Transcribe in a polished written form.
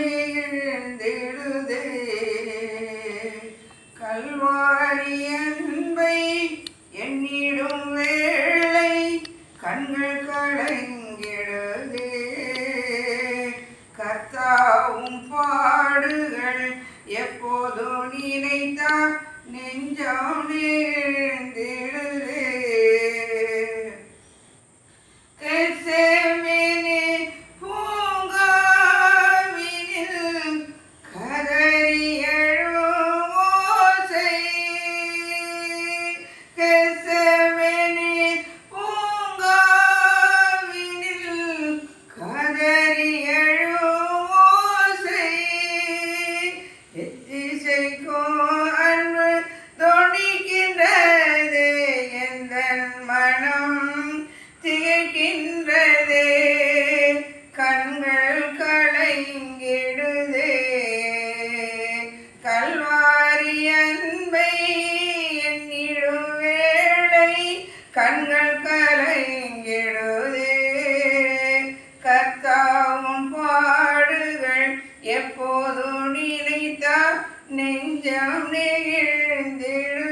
நெகிழ்ந்திடுதே. கல்வாரி அன்பை எண்ணிடும் வேளை கண்கள் கலங்கிடுதே. கர்த்தாவும் பாடுகள் எப்போதோ நினைத்தா நெஞ்சம் நெகிழ்ந்திடுதே. கெத்செமனே பூங்காவினில் கதறி எழும் ஓசை. கெத்செமனே பூங்காவினில் கதறி எழும் ஓசை. எத்திசைக்கும் அன்பு தொனிக்கின்றதே. எந்தன் மனம் திகைக்கின்றதே. கண்கள் கலங்கிடுதே. கல்வாரி அன்பை எண்ணிடும் வேளை கண்கள் கலங்கிடுதே. கர்த்தாவும் பாடுகள் எப்போதும் நினைத்தா நெஞ்சம் நெகிழ்ந்திடுதே.